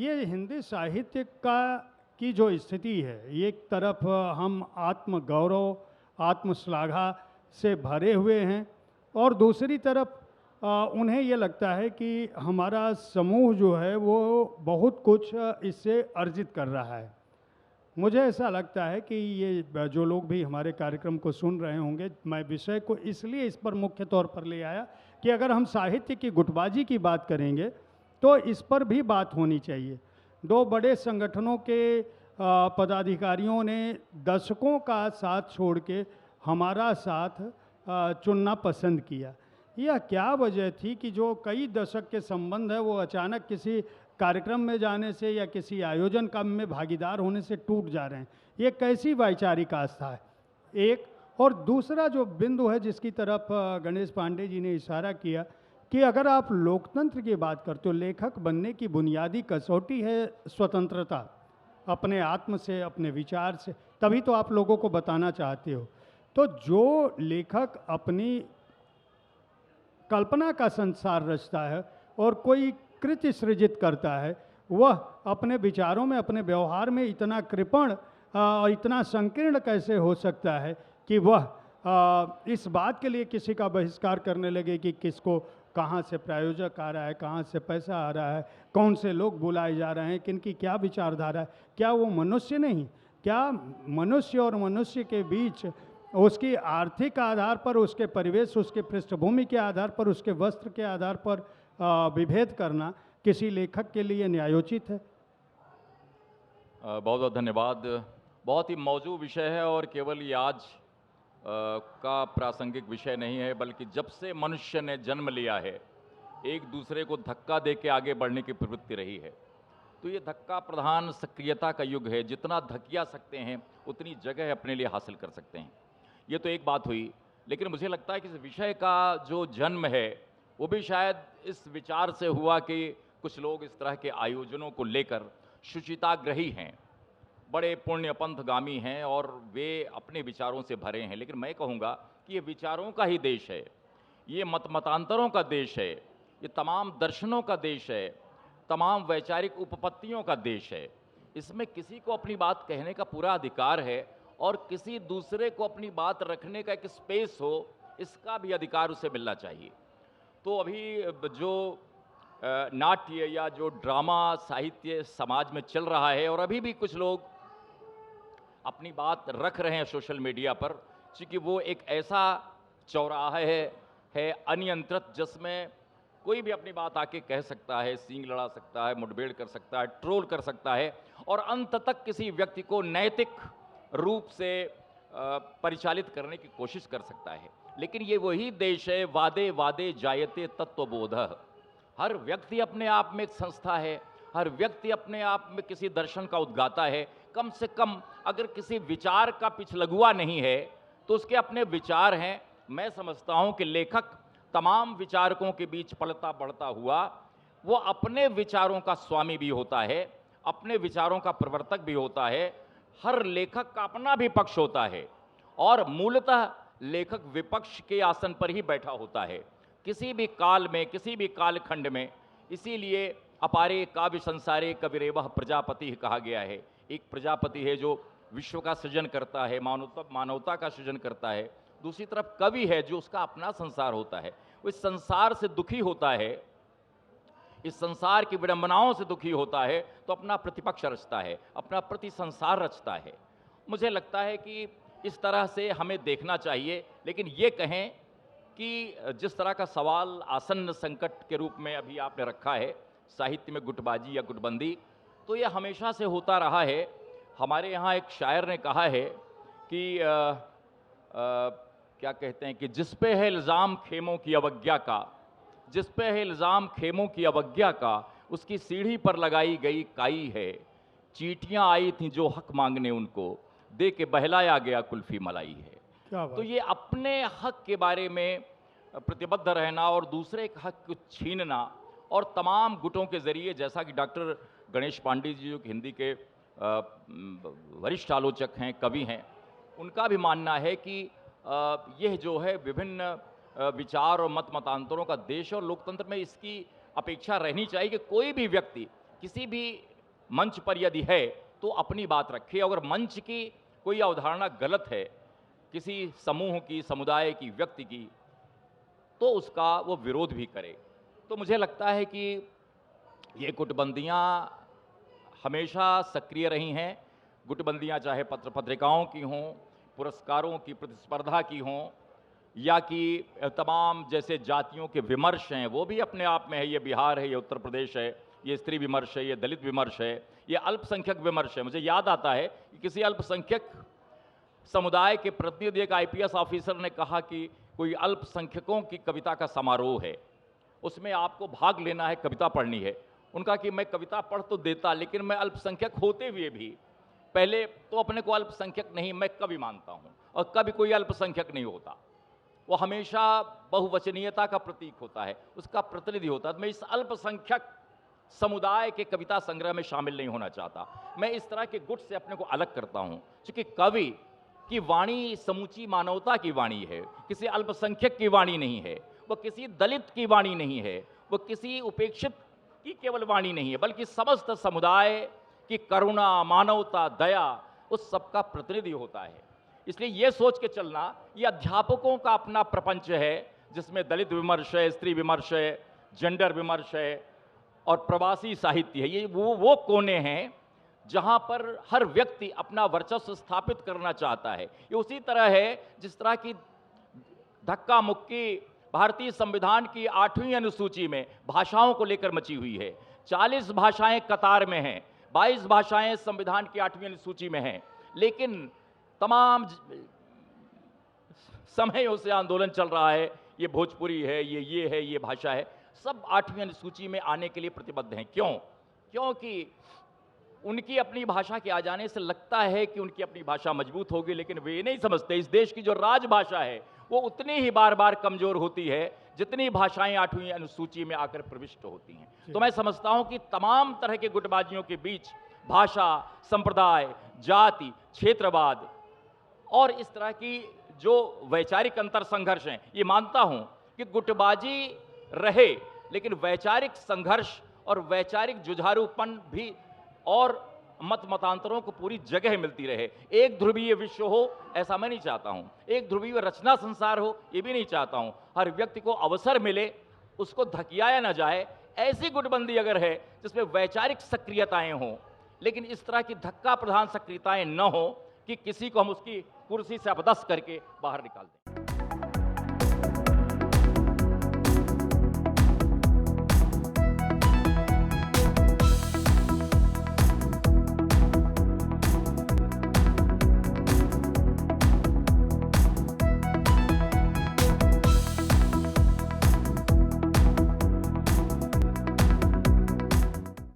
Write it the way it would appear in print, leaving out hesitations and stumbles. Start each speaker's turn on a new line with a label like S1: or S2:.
S1: ये हिंदी साहित्य का की जो स्थिति है, एक तरफ हम आत्मगौरव, आत्मश्लाघा से भरे हुए हैं और दूसरी तरफ उन्हें ये लगता है कि हमारा समूह जो है वो बहुत कुछ इससे अर्जित कर रहा है। मुझे ऐसा लगता है कि ये जो लोग भी हमारे कार्यक्रम को सुन रहे होंगे, मैं विषय को इसलिए इस पर मुख्य तौर पर ले आया कि अगर हम साहित्य की गुटबाजी की बात करेंगे तो इस पर भी बात होनी चाहिए। दो बड़े संगठनों के पदाधिकारियों ने दशकों का साथ छोड़ के हमारा साथ चुनना पसंद किया। यह क्या वजह थी कि जो कई दशक के संबंध है वो अचानक किसी कार्यक्रम में जाने से या किसी आयोजन काम में भागीदार होने से टूट जा रहे हैं? ये कैसी वैचारिक आस्था है? एक और दूसरा जो बिंदु है जिसकी तरफ गणेश पांडे जी ने इशारा किया कि अगर आप लोकतंत्र की बात करते हो, लेखक बनने की बुनियादी कसौटी है स्वतंत्रता, अपने आत्म से, अपने विचार से, तभी तो आप लोगों को बताना चाहते हो। तो जो लेखक अपनी कल्पना का संसार रचता है और कोई कृति सृजित करता है, वह अपने विचारों में, अपने व्यवहार में इतना कृपण और इतना संकीर्ण कैसे हो सकता है कि वह इस बात के लिए किसी का बहिष्कार करने लगे कि किसको कहाँ से प्रायोजक आ रहा है, कहाँ से पैसा आ रहा है, कौन से लोग बुलाए जा रहे हैं, किनकी क्या विचारधारा है। क्या वो मनुष्य नहीं? क्या मनुष्य और मनुष्य के बीच उसकी आर्थिक आधार पर, उसके परिवेश, उसके पृष्ठभूमि के आधार पर, उसके वस्त्र के आधार पर विभेद करना किसी लेखक के लिए न्यायोचित है?
S2: बहुत बहुत धन्यवाद। बहुत ही मौजू विषय है और केवल ये आज का प्रासंगिक विषय नहीं है, बल्कि जब से मनुष्य ने जन्म लिया है एक दूसरे को धक्का दे के आगे बढ़ने की प्रवृत्ति रही है। तो ये धक्का प्रधान सक्रियता का युग है। जितना धकिया सकते हैं उतनी जगह अपने लिए हासिल कर सकते हैं। ये तो एक बात हुई, लेकिन मुझे लगता है कि इस विषय का जो जन्म है वो भी शायद इस विचार से हुआ कि कुछ लोग इस तरह के आयोजनों को लेकर शुचिताग्रही हैं, बड़े पुण्यपंथगामी हैं और वे अपने विचारों से भरे हैं। लेकिन मैं कहूँगा कि ये विचारों का ही देश है, ये मतांतरों का देश है, ये तमाम दर्शनों का देश है, तमाम वैचारिक उपपत्तियों का देश है। इसमें किसी को अपनी बात कहने का पूरा अधिकार है और किसी दूसरे को अपनी बात रखने का एक स्पेस हो, इसका भी अधिकार उसे मिलना चाहिए। तो अभी जो नाट्य या जो ड्रामा साहित्य समाज में चल रहा है और अभी भी कुछ लोग अपनी बात रख रहे हैं सोशल मीडिया पर, क्योंकि वो एक ऐसा चौराहा है अनियंत्रित, जिसमें कोई भी अपनी बात आके कह सकता है, सींग लड़ा सकता है, मुठभेड़ कर सकता है, ट्रोल कर सकता है और अंत तक किसी व्यक्ति को नैतिक रूप से परिचालित करने की कोशिश कर सकता है। लेकिन ये वही देश है, वादे वादे जायते तत्वबोधः। हर व्यक्ति अपने आप में एक संस्था है, हर व्यक्ति अपने आप में किसी दर्शन का उद्गाता है। कम से कम अगर किसी विचार का पिछलगुआ नहीं है तो उसके अपने विचार हैं। मैं समझता हूं कि लेखक तमाम विचारकों के बीच पलता बढ़ता हुआ वो अपने विचारों का स्वामी भी होता है, अपने विचारों का प्रवर्तक भी होता है। हर लेखक का अपना भी पक्ष होता है और मूलतः लेखक विपक्ष के आसन पर ही बैठा होता है किसी भी काल में, किसी भी कालखंड में। इसीलिए अपारे काव्य संसारे कविरेवः प्रजापति कहा गया है। एक प्रजापति है जो विश्व का सृजन करता है, मानवता का सृजन करता है। दूसरी तरफ कवि है जो उसका अपना संसार होता है, वो इस संसार से दुखी होता है, इस संसार की विडंबनाओं से दुखी होता है, तो अपना प्रतिपक्ष रचता है, अपना प्रति संसार रचता है। मुझे लगता है कि इस तरह से हमें देखना चाहिए। लेकिन ये कहें कि जिस तरह का सवाल आसन्न संकट के रूप में अभी आपने रखा है, साहित्य में गुटबाजी या गुटबंदी, तो यह हमेशा से होता रहा है। हमारे यहाँ एक शायर ने कहा है कि क्या कहते हैं कि जिस पे है इल्ज़ाम खेमों की अवज्ञा का, जिस पे है इल्ज़ाम खेमों की अवज्ञा का, उसकी सीढ़ी पर लगाई गई काई है। चींटियां आई थीं जो हक मांगने, उनको दे के बहलाया गया कुल्फी मलाई है।
S1: क्या बात?
S2: तो ये अपने हक के बारे में प्रतिबद्ध रहना और दूसरे के हक को छीनना, और तमाम गुटों के जरिए, जैसा कि डॉक्टर गणेश पांडे जी जो हिंदी के वरिष्ठ आलोचक हैं, कवि हैं, उनका भी मानना है कि यह जो है विभिन्न विचार और मतांतरों का देश, और लोकतंत्र में इसकी अपेक्षा रहनी चाहिए कि कोई भी व्यक्ति किसी भी मंच पर यदि है तो अपनी बात रखे। अगर मंच की कोई अवधारणा गलत है किसी समूह की, समुदाय की, व्यक्ति की, तो उसका वो विरोध भी करे। तो मुझे लगता है कि ये गुटबंदियाँ हमेशा सक्रिय रही हैं। गुटबंदियाँ चाहे पत्र पत्रिकाओं की हों, पुरस्कारों की प्रतिस्पर्धा की हों, या कि तमाम जैसे जातियों के विमर्श हैं, वो भी अपने आप में है। ये बिहार है, ये उत्तर प्रदेश है, ये स्त्री विमर्श है, ये दलित विमर्श है, ये अल्पसंख्यक विमर्श है। मुझे याद आता है कि किसी अल्पसंख्यक समुदाय के प्रतिनिधि, एक आईपीएस ऑफिसर ने कहा कि कोई अल्पसंख्यकों की कविता का समारोह है, उसमें आपको भाग लेना है, कविता पढ़नी है। उनका कि मैं कविता पढ़ तो देता, लेकिन मैं अल्पसंख्यक होते हुए भी पहले तो अपने को अल्पसंख्यक नहीं, मैं कवि मानता हूं, और कभी कोई अल्पसंख्यक नहीं होता। वो हमेशा बहुवचनीयता का प्रतीक होता है, उसका प्रतिनिधि होता है। मैं इस अल्पसंख्यक समुदाय के कविता संग्रह में शामिल नहीं होना चाहता। मैं इस तरह के गुट से अपने को अलग करता हूं, क्योंकि कवि की वाणी समूची मानवता की वाणी है, किसी अल्पसंख्यक की वाणी नहीं है, वो किसी दलित की वाणी नहीं है, वो किसी उपेक्षित की केवल वाणी नहीं है, बल्कि समस्त समुदाय की करुणा, मानवता, दया, उस सबका प्रतिनिधि होता है। इसलिए ये सोच के चलना, ये अध्यापकों का अपना प्रपंच है, जिसमें दलित विमर्श है, स्त्री विमर्श है, जेंडर विमर्श है और प्रवासी साहित्य है। ये वो कोने हैं जहां पर हर व्यक्ति अपना वर्चस्व स्थापित करना चाहता है। ये उसी तरह है जिस तरह की धक्का मुक्की भारतीय संविधान की 8वीं अनुसूची में भाषाओं को लेकर मची हुई है। 40 भाषाएं कतार में हैं, 22 भाषाएं संविधान की 8वीं अनुसूची में हैं, लेकिन तमाम समयों से आंदोलन चल रहा है, ये भोजपुरी है, ये है, ये भाषा है, सब 8वीं अनुसूची में आने के लिए प्रतिबद्ध हैं। क्यों? क्योंकि उनकी अपनी भाषा के आ जाने से लगता है कि उनकी अपनी भाषा मजबूत होगी, लेकिन वे ये नहीं समझते इस देश की जो राजभाषा है वो उतनी ही बार बार कमजोर होती है जितनी भाषाएं 8वीं अनुसूची में आकर प्रविष्ट होती हैं। तो मैं समझता हूं कि तमाम तरह के गुटबाजियों के बीच भाषा, संप्रदाय, जाति, क्षेत्रवाद और इस तरह की जो वैचारिक अंतर संघर्ष हैं, ये मानता हूं कि गुटबाजी रहे, लेकिन वैचारिक संघर्ष और वैचारिक जुझारूपन भी और मत मतांतरों को पूरी जगह मिलती रहे। एक ध्रुवीय विश्व हो ऐसा मैं नहीं चाहता हूं, एक ध्रुवीय रचना संसार हो ये भी नहीं चाहता हूं। हर व्यक्ति को अवसर मिले, उसको धकियाया ना जाए। ऐसी गुटबंदी अगर है जिसमें वैचारिक सक्रियताएं हों, लेकिन इस तरह की धक्का प्रधान सक्रियताएं न हो कि किसी को हम उसकी कुर्सी से अपदस्थ करके बाहर निकाल दें।